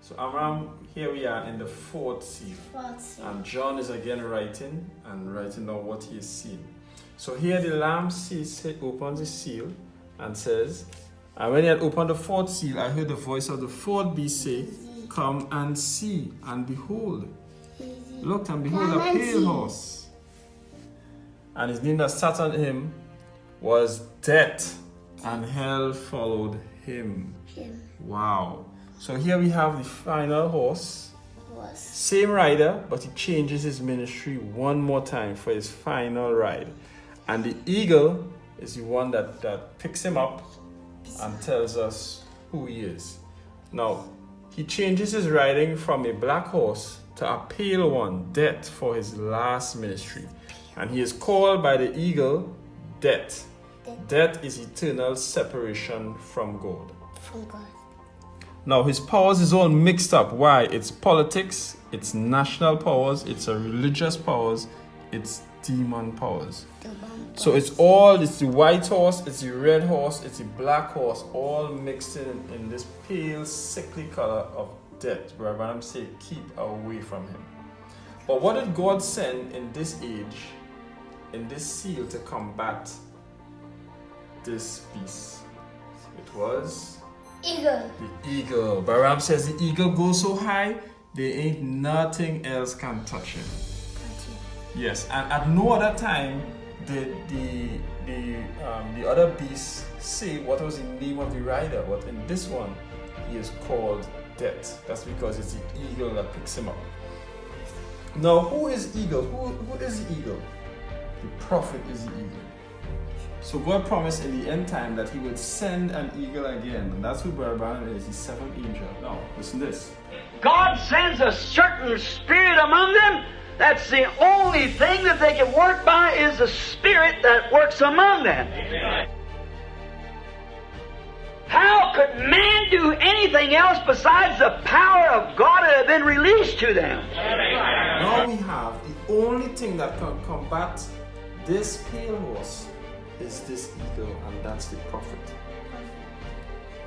So around here we are in the fourth seal. And John is again writing down what he is seeing. So here the Lamb opens the seal and says, and when he had opened the fourth seal, I heard the voice of the fourth beast say, come and see, and behold. Look, and behold, a pale horse. And his name that sat on him was Death, and hell followed him. Wow. So here we have the final horse. Same rider, but he changes his ministry one more time for his final ride. And the eagle is the one that picks him up and tells us who he is. Now, he changes his riding from a black horse to a pale one, Death, for his last ministry. And he is called by the eagle Death. Death is eternal separation from God. Now, his powers is all mixed up. Why? It's politics, it's national powers, it's a religious powers, it's demon powers. So it's the white horse, it's the red horse, it's the black horse, all mixed in this pale, sickly color of death. Where Branham say, keep away from him. But what did God send in this age, in this seal, to combat this beast? It was eagle. The eagle. Branham says the eagle goes so high, there ain't nothing else can touch him. Yes, and at no other time did the other beasts say what was the name of the rider, but in this one, he is called Death. That's because it's the eagle that picks him up. Now, who is eagle? Who is the eagle? The prophet is the eagle. So God promised in the end time that he would send an eagle again. And that's who Brother Branham is, the seventh angel. Now, listen to this. God sends a certain spirit among them. That's the only thing that they can work by, is the spirit that works among them. Amen. How could man do anything else besides the power of God that had been released to them? Now we have the only thing that can combat this pale horse is this eagle, and that's the prophet.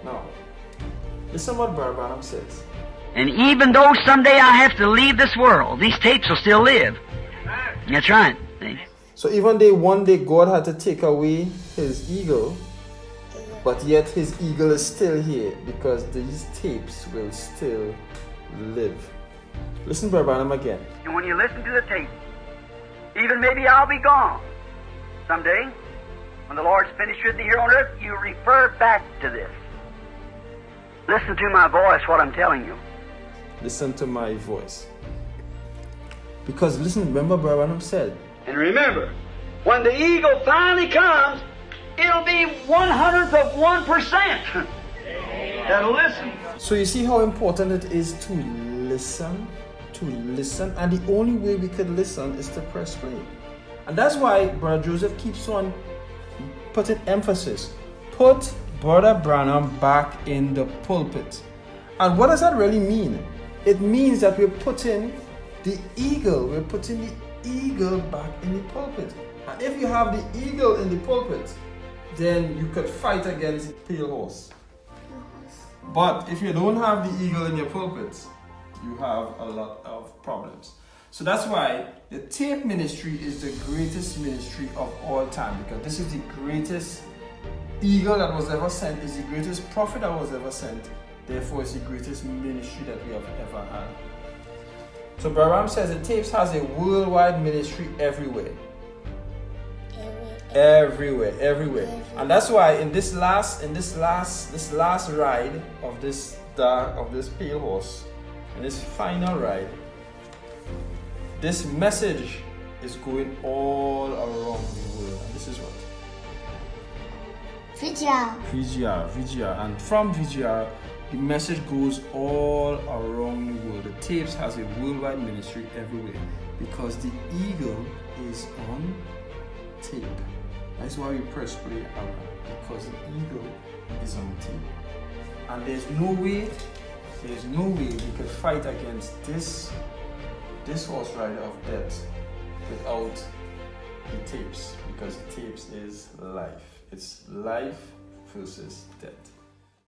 Now, listen what Brother Branham says. And even though someday I have to leave this world, these tapes will still live. That's right. So even though one day God had to take away his eagle, but yet his eagle is still here because these tapes will still live. Listen, Brother Branham, again. And when you listen to the tape, even maybe I'll be gone someday, when the Lord's finished with me here on earth, you refer back to this. Listen to my voice, what I'm telling you. Listen to my voice. Because listen, remember Brother Branham said. And remember, when the eagle finally comes, it'll be 100% that'll listen. So you see how important it is to listen, and the only way we could listen is to press play. And that's why Brother Joseph keeps on putting emphasis. Put Brother Branham back in the pulpit. And what does that really mean? It means that we're putting the eagle back in the pulpit. And if you have the eagle in the pulpit, then you could fight against the pale horse. But if you don't have the eagle in your pulpit, you have a lot of problems. So that's why the tape ministry is the greatest ministry of all time, because this is the greatest eagle that was ever sent, is the greatest prophet that was ever sent. Therefore, it's the greatest ministry that we have ever had. So Branham says the tapes has a worldwide ministry everywhere. Everywhere. And that's why in this last ride of this pale horse, in this final ride, this message is going all around the world. And this is what? VGR. And from VGR, the message goes all around the world. The tapes has a worldwide ministry everywhere because the eagle is on tape. That's why we press play around, because the eagle is on tape. And there's no way we could fight against this horse rider of death without the tapes, because the tapes is life. It's life versus death.